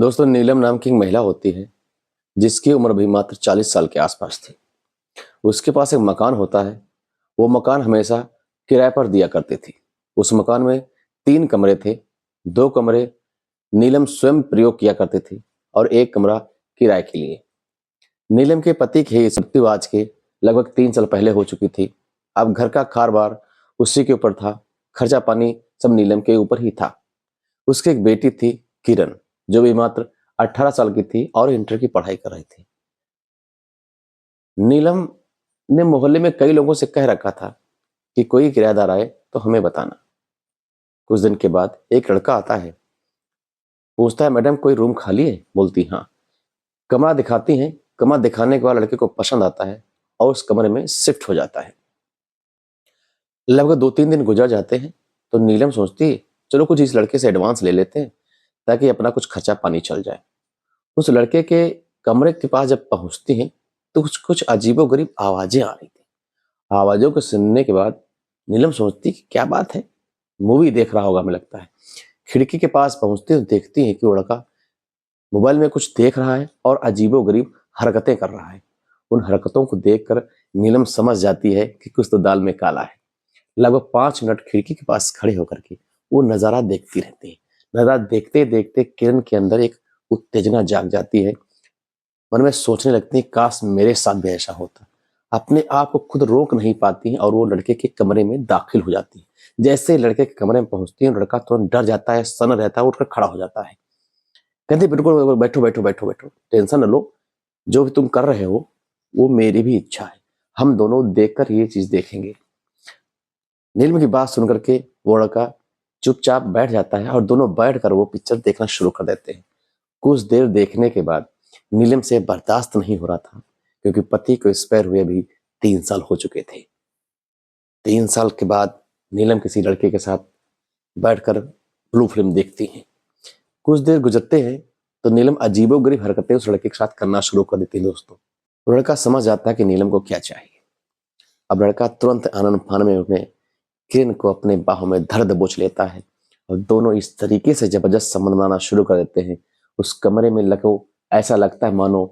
दोस्तों, नीलम नाम की एक महिला होती है जिसकी उम्र भी मात्र 40 साल के आसपास थी। उसके पास एक मकान होता है। वो मकान हमेशा किराए पर दिया करती थी। उस मकान में 3 कमरे थे। 2 कमरे नीलम स्वयं प्रयोग किया करती थी और एक कमरा किराए के लिए। नीलम के पति की मृत्यु आज के लगभग 3 साल पहले हो चुकी थी। अब घर का खार-बार उसी के ऊपर था। खर्चा पानी सब नीलम के ऊपर ही था। उसकी एक बेटी थी, किरण, जो भी मात्र 18 साल की थी और इंटर की पढ़ाई कर रही थी। नीलम ने मोहल्ले में कई लोगों से कह रखा था कि कोई किराएदार आए तो हमें बताना। कुछ दिन के बाद एक लड़का आता है। पूछता है, मैडम कोई रूम खाली है? बोलती हाँ। कमरा दिखाती हैं। कमरा दिखाने के बाद लड़के को पसंद आता है और उस कमरे में शिफ्ट हो जाता है। लगभग 2-3 दिन गुजर जाते हैं तो नीलम सोचती है, चलो कुछ इस लड़के से एडवांस ले लेते हैं ताकि अपना कुछ खर्चा पानी चल जाए। उस लड़के के कमरे के पास जब पहुंचती हैं तो कुछ कुछ अजीबोगरीब आवाजें आ रही थी। आवाजों को सुनने के बाद नीलम सोचती कि क्या बात है, मूवी देख रहा होगा हमें लगता है। खिड़की के पास पहुंचती तो देखती है कि वो लड़का मोबाइल में कुछ देख रहा है और अजीबोगरीब हरकतें कर रहा है। उन हरकतों को देखकर नीलम समझ जाती है कि कुछ तो दाल में काला है। लगभग 5 मिनट खिड़की के पास खड़े होकर के वो नजारा देखती रहती है। नजारा देखते देखते किरण के अंदर एक उत्तेजना जाग जाती है। मन में सोचने लगती है, काश मेरे साथ भी ऐसा होता। अपने आप को खुद रोक नहीं पाती हैं और वो लड़के के कमरे में दाखिल हो जाती है। जैसे लड़के के कमरे में पहुंचती है, लड़का तुरंत डर जाता है, सन्न रहता है, उठकर खड़ा हो जाता है। कहते बिल्कुल बिल्कुल, बैठो बैठो बैठो बैठो, टेंशन न लो। जो भी तुम कर रहे हो वो मेरी भी इच्छा है। हम दोनों देखकर ये चीज देखेंगे। नीलम की बात सुनकर के वो लड़का चुपचाप बैठ जाता है और दोनों बैठकर वो पिक्चर देखना शुरू कर देते हैं। कुछ देर देखने के बाद नीलम से बर्दाश्त नहीं हो रहा था, क्योंकि पति को एक्सपायर हुए भी 3 साल हो चुके थे। 3 साल के बाद नीलम किसी लड़के के साथ बैठकर ब्लू फिल्म देखती हैं। कुछ देर गुजरते हैं तो नीलम अजीबोगरीब हरकतें उस लड़के के साथ करना शुरू कर देती है। दोस्तों, तो लड़का समझ जाता है कि नीलम को क्या चाहिए। अब लड़का तुरंत आनंद फान में उन्हें किरण को अपने बाहों में धर दबोच लेता है और दोनों इस तरीके से जबरदस्त संबंध बनाना शुरू कर देते हैं। उस कमरे में लगो ऐसा लगता है मानो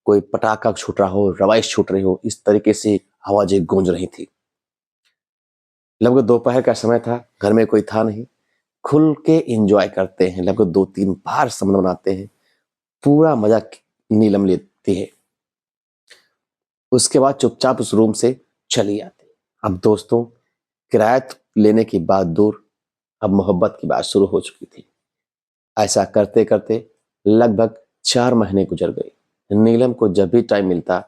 कोई पटाखा छूट रहा हो, रवाइश छूट रही हो, इस तरीके से आवाजें गूंज रही थी। लगभग दोपहर का समय था, घर में कोई था नहीं। खुल के एंजॉय करते हैं, लगभग 2-3 बार संबंध बनाते हैं। पूरा मजा नीलम लेती है। उसके बाद चुपचाप उस रूम से चली आती है। अब दोस्तों, किराया लेने की बात दूर, अब मोहब्बत की बात शुरू हो चुकी थी। ऐसा करते करते लगभग 4 महीने गुजर गए। नीलम को जब भी टाइम मिलता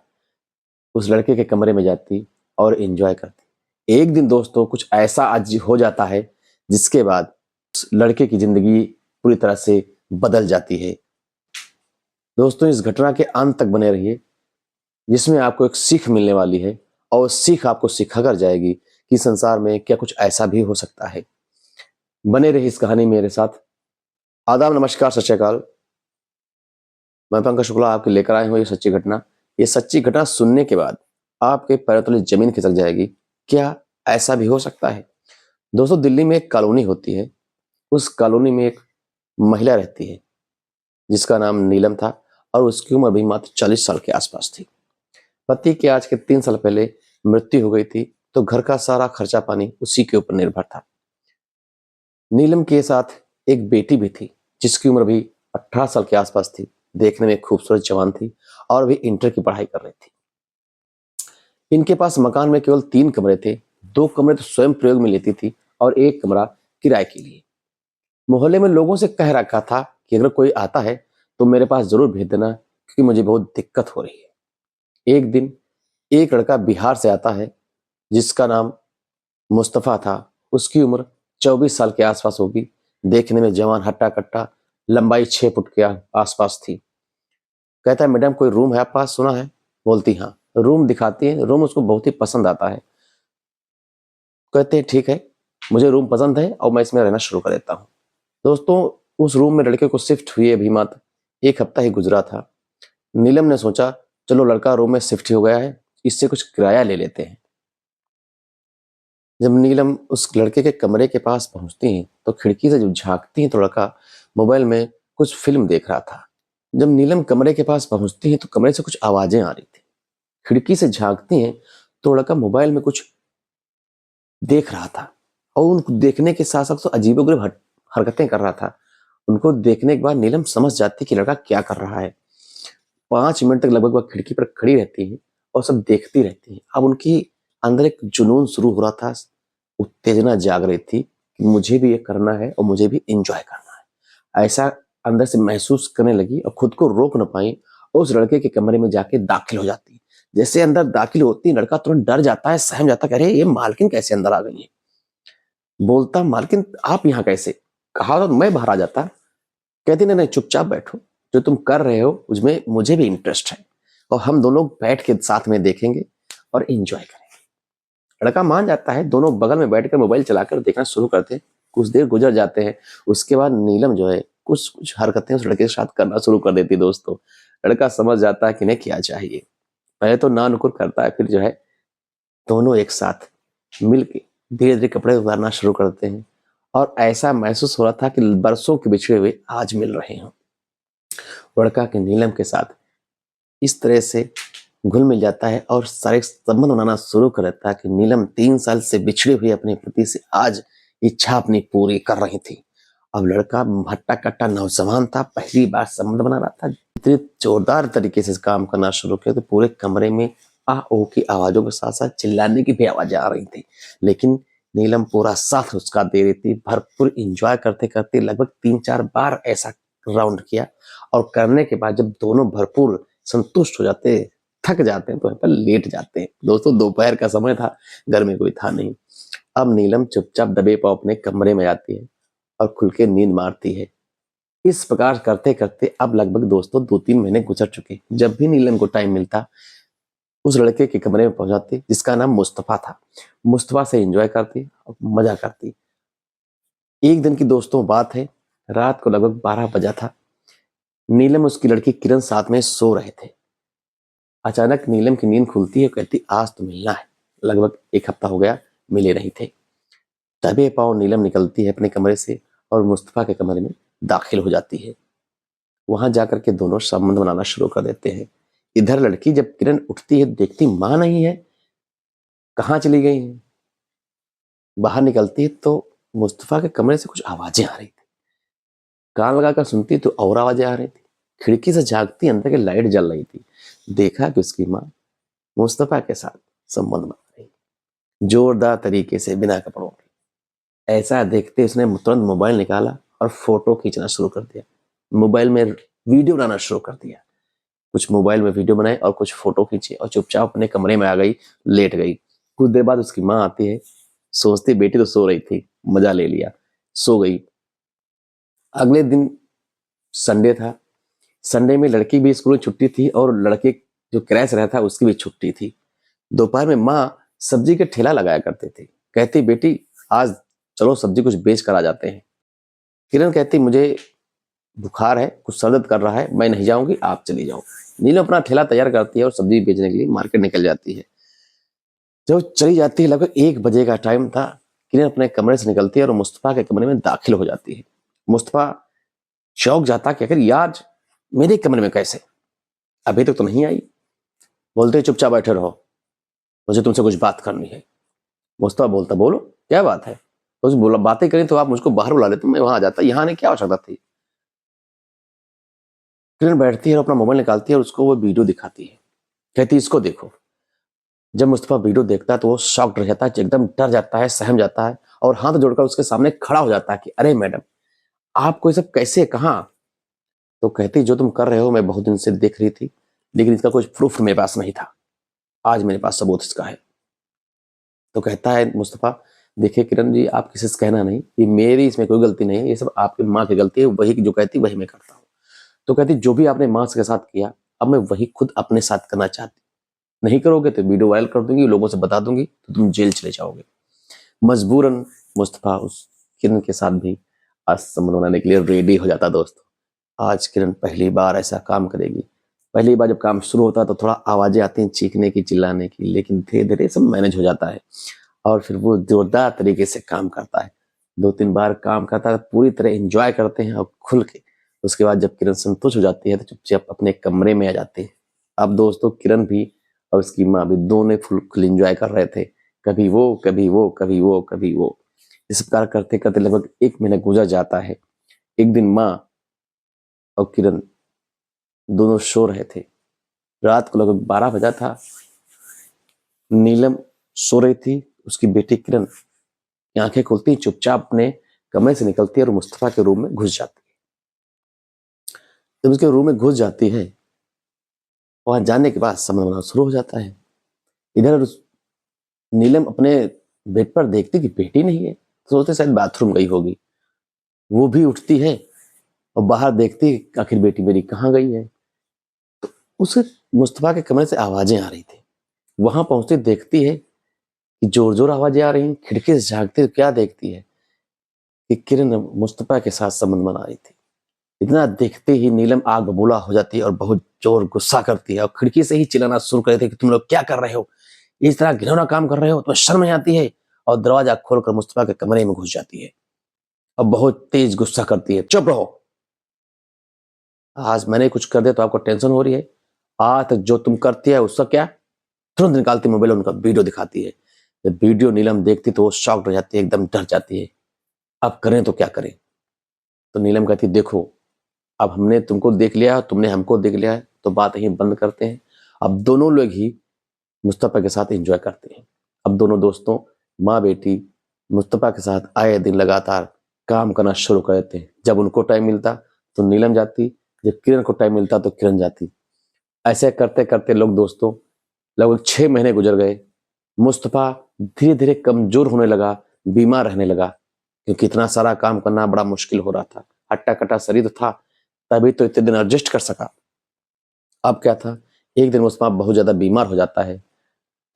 उस लड़के के कमरे में जाती और एंजॉय करती। एक दिन दोस्तों, कुछ ऐसा आज हो जाता है जिसके बाद उस लड़के की जिंदगी पूरी तरह से बदल जाती है। दोस्तों, इस घटना के अंत तक बने रहिए, जिसमें आपको एक सीख मिलने वाली है और सीख आपको सिखाकर जाएगी कि संसार में क्या कुछ ऐसा भी हो सकता है। बने रहिए इस कहानी मेरे साथ। आदाब, नमस्कार, सत श्री अकाल। मैं पंकज शुक्ला आपके लेकर आए हूँ ये सच्ची घटना। ये सच्ची घटना सुनने के बाद आपके पैरों तले जमीन खिसक जाएगी। क्या ऐसा भी हो सकता है? दोस्तों, दिल्ली में एक कॉलोनी होती है। उस कॉलोनी में एक महिला रहती है जिसका नाम नीलम था और उसकी उम्र भी मात्र 40 साल के आसपास थी। पति की आज के 3 साल पहले मृत्यु हो गई थी, तो घर का सारा खर्चा पानी उसी के ऊपर निर्भर था। नीलम के साथ एक बेटी भी थी जिसकी उम्र भी 18 साल के आसपास थी। देखने में खूबसूरत जवान थी और भी इंटर की पढ़ाई कर रही थी। इनके पास मकान में केवल 3 कमरे थे। 2 कमरे तो स्वयं प्रयोग में लेती थी और एक कमरा किराए के लिए। मोहल्ले में लोगों से कह रखा था कि अगर कोई आता है तो मेरे पास जरूर भेज देना, क्योंकि मुझे बहुत दिक्कत हो रही है। एक दिन एक लड़का बिहार से आता है जिसका नाम मुस्तफा था। उसकी उम्र 24 साल के आसपास होगी। देखने में जवान, हट्टा कट्टा, लंबाई 6 फुट के आसपास थी। कहता है, मैडम कोई रूम है आप पास, सुना है? बोलती हाँ। रूम दिखाती है। रूम उसको बहुत ही पसंद आता है। कहते हैं ठीक है, मुझे रूम पसंद है और मैं इसमें रहना शुरू कर देता हूँ। दोस्तों, उस रूम में लड़के को शिफ्ट हुए अभी मात्र 1 हफ्ता ही गुजरा था। नीलम ने सोचा, चलो लड़का रूम में शिफ्ट हो गया है, इससे कुछ किराया ले लेते हैं। जब नीलम उस लड़के के कमरे के पास पहुंचती हैं तो खिड़की से जब झांकती हैं तो लड़का मोबाइल में कुछ फिल्म देख रहा था। जब नीलम कमरे के पास पहुंचती है तो कमरे से कुछ आवाजें आ रही थी। खिड़की से झांकती हैं तो लड़का मोबाइल में कुछ देख रहा था और उनको देखने के साथ साथ तो अजीबोगरीब हरकतें कर रहा था। उनको देखने के बाद नीलम समझ जाती कि लड़का क्या कर रहा है। 5 मिनट तक लगभग वह खिड़की पर खड़ी रहती है और सब देखती रहती है। अब उनकी अंदर एक जुनून शुरू हो रहा था, उत्तेजना जाग रही थी कि मुझे भी ये करना है और मुझे भी एंजॉय करना है। ऐसा अंदर से महसूस करने लगी और खुद को रोक न पाई और उस लड़के के कमरे में जाके दाखिल हो जाती। जैसे अंदर दाखिल होती लड़का तुरंत डर जाता है, सहम जाता है, अरे ये मालकिन कैसे अंदर आ गई है। बोलता, मालकिन आप यहाँ कैसे? कहा तो मैं बाहर आ जाता। कहती, नहीं नहीं चुपचाप बैठो, जो तुम कर रहे हो उसमें मुझे भी इंटरेस्ट है और हम दोनों बैठ के साथ में देखेंगे और एंजॉय करेंगे। लड़का मान जाता है, दोनों बगल में बैठकर मोबाइल चलाकर देखना शुरू करते हैं। कुछ देर गुजर जाते हैं, उसके बाद नीलम जो है कुछ कुछ हरकतें उस लड़के के साथ करना शुरू कर देती। दोस्तों, लड़का समझ जाता है कि इन्हें क्या चाहिए। पहले तो ना नुकुर करता है, फिर जो है दोनों एक साथ मिलके धीरे धीरे कपड़े उतारना शुरू करते हैं और ऐसा महसूस हो रहा था कि बरसों के बिछड़े हुए आज मिल रहे हैं। लड़का के नीलम के साथ इस तरह से घुल मिल जाता है और सारे संबंध बनाना शुरू कर देता है कि नीलम 3 साल से बिछड़े हुए अपने पति से आज इच्छा अपनी पूरी कर रही थी। अब लड़का भट्टा कट्टा नौजवान था, पहली बार संबंध बना रहा था। इतने जोरदार तरीके से काम करना शुरू किया तो पूरे कमरे में आ ओ की आवाजों के साथ साथ चिल्लाने की भी आवाजें आ रही थी, लेकिन नीलम पूरा साथ उसका दे रही थी। भरपूर इंजॉय करते करते लगभग 3-4 बार ऐसा राउंड किया और करने के बाद जब दोनों भरपूर संतुष्ट हो जाते, थक जाते हैं, तो यहाँ पर लेट जाते हैं। दोस्तों, दोपहर का समय था, घर में कोई था नहीं। अब नीलम चुपचाप दबे पांव अपने कमरे में जाती है और खुल के नींद मारती है। इस प्रकार करते करते अब लगभग दोस्तों 2-3 महीने गुजर चुके। जब भी नीलम को टाइम मिलता उस लड़के के कमरे में पहुंच जाती, जिसका नाम मुस्तफा था। मुस्तफा से एंजॉय करती और मजा करती। एक दिन की दोस्तों बात है, रात को लगभग 12 बजा था। नीलम उसकी लड़की किरण साथ में सो रहे थे। अचानक नीलम की नींद खुलती है, कहती, आज तो मिलना है। लगभग 1 हफ्ता हो गया मिले नहीं थे। दबे पांव नीलम निकलती है अपने कमरे से और मुस्तफा के कमरे में दाखिल हो जाती है। वहां जाकर के दोनों संबंध बनाना शुरू कर देते हैं। इधर लड़की जब किरण उठती है देखती मां नहीं है, कहाँ चली गई है। बाहर निकलती है तो मुस्तफा के कमरे से कुछ आवाजें आ रही थी। कान लगाकर सुनती तो और आवाजें आ रही थी। खिड़की से झांकती, अंदर की लाइट जल रही थी। देखा कि उसकी माँ मुस्तफा के साथ संबंध बना रही, जोरदार तरीके से, बिना कपड़ों के। ऐसा देखते उसने तुरंत मोबाइल निकाला और फोटो खींचना शुरू कर दिया। मोबाइल में वीडियो बनाना शुरू कर दिया। कुछ मोबाइल में वीडियो बनाए और कुछ फोटो खींचे और चुपचाप अपने कमरे में आ गई, लेट गई। कुछ देर बाद उसकी माँ आती है, सोचती बेटी तो सो रही थी, मजा ले लिया, सो गई। अगले दिन संडे था। संडे में लड़की भी स्कूल छुट्टी थी और लड़के जो क्रैश रहा था उसकी भी छुट्टी थी। दोपहर में माँ सब्जी के ठेला लगाया करते थे। कहती, बेटी आज चलो सब्जी कुछ बेच कर आ जाते हैं। किरण कहती, मुझे बुखार है, कुछ सर दर्द कर रहा है, मैं नहीं जाऊंगी, आप चली जाओ। नीलम अपना ठेला तैयार करती है और सब्जी बेचने के लिए मार्केट निकल जाती है। जब चली जाती है, लगभग 1 बजे का टाइम था, किरण अपने कमरे से निकलती है और मुस्तफा के कमरे में दाखिल हो जाती है। मुस्तफा चौंक जाता कि आखिर यार मेरे कमरे में कैसे, अभी तक तो नहीं आई। बोलते, चुपचाप बैठे रहो, मुझे तुमसे कुछ बात करनी है। मुस्तफा बोलता, बोलो क्या बात है। तो बोला, बातें करें तो आप मुझको बाहर बुला लेते, मैं वहां आ जाता, यहाँ आने की क्या आवश्यकता थी। किरण बैठती है और अपना मोबाइल निकालती है और उसको वो वीडियो दिखाती है। कहती, इसको देखो। जब मुस्तफा वीडियो देखता है तो वो शॉक्ड रह जाता है, एकदम डर जाता है, सहम जाता है और हाथ जोड़कर उसके सामने खड़ा हो जाता है कि अरे मैडम, आपको ये सब कैसे, कहाँ? तो कहती, जो तुम कर रहे हो मैं बहुत दिन से देख रही थी, लेकिन इसका कुछ प्रूफ मेरे पास नहीं था, आज मेरे पास सबूत इसका है। तो कहता है मुस्तफा, देखिए किरण जी, आप किसी से कहना नहीं, ये मेरी इसमें कोई गलती नहीं है, ये सब आपकी माँ की गलती है, वही जो कहती वही मैं करता हूँ। तो कहती, जो भी आपने माँ के साथ किया अब मैं वही खुद अपने साथ करना चाहती, नहीं करोगे तो वीडियो वायरल कर दूंगी, लोगों से बता दूंगी तो तुम जेल चले जाओगे। मजबूरन मुस्तफा उस किरण के साथ भी आज संबंध बनाने के लिए रेडी हो जाता। दोस्तों, आज किरण पहली बार ऐसा काम करेगी। पहली बार जब काम शुरू होता है तो थोड़ा आवाजें आती हैं चीखने की, चिल्लाने की, लेकिन धीरे धीरे सब मैनेज हो जाता है और फिर वो जोरदार तरीके से काम करता है। 2-3 बार काम करता है, पूरी तरह एंजॉय करते हैं और खुल के उसके बाद जब किरण संतुष्ट हो जाती है तो चुपचाप अपने कमरे में आ जाती है। अब दोस्तों किरण भी और उसकी माँ भी दोनों फुल एंजॉय कर रहे थे। कभी वो कभी वो कभी वो कभी वो, इस प्रकार करते करते लगभग 1 महीना गुजर जाता है। एक दिन माँ और किरण दोनों सो रहे थे। रात को लगभग 12 बजा था। नीलम सो रही थी। उसकी बेटी किरण की आंखें खुलती, चुपचाप अपने कमरे से निकलती है और मुस्तफा के रूम में घुस जाती है। जब उसके रूम में घुस जाती है, वहां जाने के बाद समझना शुरू हो जाता है। इधर नीलम अपने बेड पर देखती कि बेटी नहीं है, सोचते शायद बाथरूम गई होगी। वो भी उठती है और बाहर देखती आखिर बेटी मेरी कहाँ गई है। तो उसे मुस्तफा के कमरे से आवाजें आ रही थी। वहां पहुंचती देखती है कि जोर जोर आवाजें आ रही। खिड़की से झांकती तो क्या देखती है कि किरण मुस्तफा के साथ संबंध बना रही थी। इतना देखते ही नीलम आग बबूला हो जाती है और बहुत जोर गुस्सा करती है और खिड़की से ही चिल्लाना शुरू कर देती है कि तुम लोग क्या कर रहे हो, इस तरह घिनौना काम कर रहे हो, तुम्हें शर्म नहीं आती है। और दरवाजा खोलकर मुस्तफा के कमरे में घुस जाती है और बहुत तेज गुस्सा करती है। चुप रहो, आज मैंने कुछ कर दिया तो आपको टेंशन हो रही है? आज तक जो तुम करती है उसका क्या? तुरंत निकालती मोबाइल, उनका वीडियो दिखाती है। जब वीडियो नीलम देखती तो वो शॉक्ड हो जाती है, एकदम डर जाती है। अब करें तो क्या करें? तो नीलम कहती देखो, अब हमने तुमको देख लिया, तुमने हमको देख लिया है, तो बात यहीं बंद करते हैं। अब दोनों लोग ही मुस्तफा के साथ एंजॉय करते हैं। अब दोनों दोस्तों माँ बेटी मुस्तफा के साथ आए दिन लगातार काम करना शुरू कर देते हैं। जब उनको टाइम मिलता तो नीलम जाती, जब किरण को टाइम मिलता तो किरण जाती। ऐसे करते करते लोग दोस्तों लगभग 6 महीने गुजर गए। मुस्तफा धीरे धीरे कमजोर होने लगा, बीमार रहने लगा, क्योंकि इतना सारा काम करना बड़ा मुश्किल हो रहा था। हट्टा कट्टा शरीर तो था, तभी तो इतने दिन एडजस्ट कर सका। अब क्या था, एक दिन मुस्तफा बहुत ज्यादा बीमार हो जाता है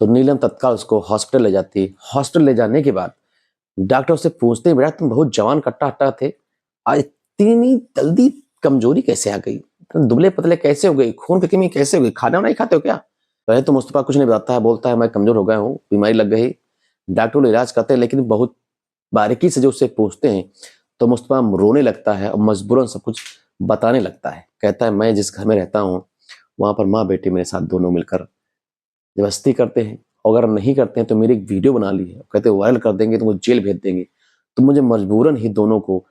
तो नीलम तत्काल उसको हॉस्पिटल ले जाती है। हॉस्पिटल ले जाने के बाद डॉक्टर उससे पूछते हैं बेटा तुम बहुत जवान कट्टा हट्टा थे, आज इतनी जल्दी कमजोरी कैसे आ गई, तुम दुबले पतले कैसे हो गई, खून की कमी कैसे हो गई, खाना नहीं खाते हो क्या? पहले तो मुस्तफा कुछ नहीं बताता है, बोलता है मैं कमजोर हो गया हूँ, बीमारी लग गई। डॉक्टर लोग इलाज करते हैं लेकिन बहुत बारीकी से जो उससे पूछते हैं तो मुस्तफा रोने लगता है और मजबूरन सब कुछ बताने लगता है। कहता है मैं जिस घर में रहता हूँ वहां पर माँ बेटी मेरे साथ दोनों मिलकर जबरदस्ती करते हैं, अगर नहीं करते हैं तो मेरी एक वीडियो बना ली है, कहते वायरल कर देंगे तो मुझे जेल भेज देंगे। तो मुझे मजबूरन ही दोनों को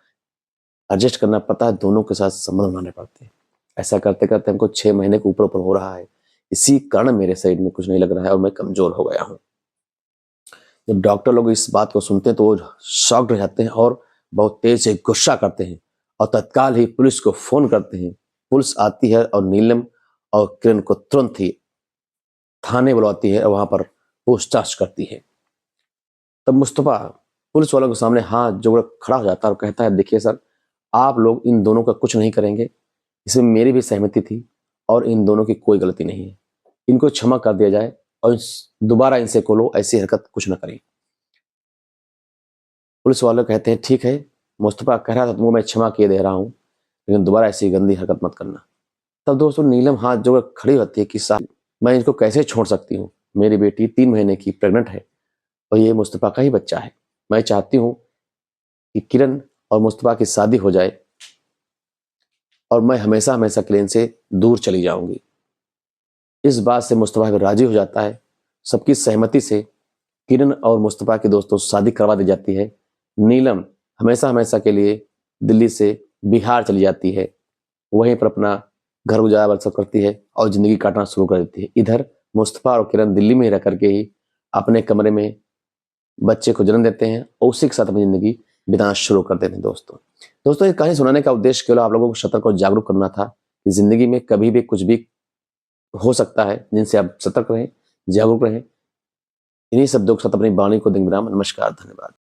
एडजस्ट करना पड़ता है, दोनों के साथ संबंध बनाने पड़ते हैं। ऐसा करते करते हमको 6 महीने के ऊपर ऊपर हो रहा है। इसी कारण मेरे शरीर में कुछ नहीं लग रहा है और मैं कमजोर हो गया हूँ। जब डॉक्टर लोग इस बात को सुनते हैं तो वो शॉक्ड हो जाते हैं और बहुत तेज से गुस्सा करते हैं और तत्काल ही पुलिस को फोन करते हैं। पुलिस आती है और नीलम और किरण को तुरंत ही थाने बुलाती है और वहां पर पूछताछ करती है। तब मुस्तफा पुलिस वालों के सामने हाथ जोड़ खड़ा हो जाता है और कहता है देखिए सर, आप लोग इन दोनों का कुछ नहीं करेंगे, इसमें मेरी भी सहमति थी और इन दोनों की कोई गलती नहीं है। इनको क्षमा कर दिया जाए और दोबारा इनसे खोलो ऐसी हरकत कुछ ना करें। पुलिस वाले कहते हैं ठीक है, मुस्तफा कह रहा था तुमको मैं क्षमा किए दे रहा हूँ, लेकिन दोबारा ऐसी गंदी हरकत मत करना। तब दोस्तों नीलम हाथ जोड़ खड़ी होती है कि साहब मैं इनको कैसे छोड़ सकती हूँ, मेरी बेटी 3 महीने की प्रेग्नेंट है और ये मुस्तफा का ही बच्चा है। मैं चाहती हूँ कि किरण और मुस्तफा की शादी हो जाए और मैं हमेशा हमेशा किरण से दूर चली जाऊंगी। इस बात से मुस्तफा भी राजी हो जाता है। सबकी सहमति से किरण और मुस्तफा के दोस्तों शादी करवा दी जाती है। नीलम हमेशा हमेशा के लिए दिल्ली से बिहार चली जाती है, वहीं पर अपना घर गुजारा बसर करती है और जिंदगी काटना शुरू कर देती है। इधर मुस्तफा और किरण दिल्ली में ही रह करके ही अपने कमरे में बच्चे को जन्म देते हैं और उसी के साथ अपनी जिंदगी बिताना शुरू कर देते हैं। दोस्तों ये कहानी सुनाने का उद्देश्य केवल आप लोगों को सतर्क और जागरूक करना था कि जिंदगी में कभी भी कुछ भी हो सकता है, जिनसे आप सतर्क रहें, जागरूक रहें। इन्हीं शब्दों के साथ अपनी वाणी को देंगे विराम। नमस्कार, धन्यवाद।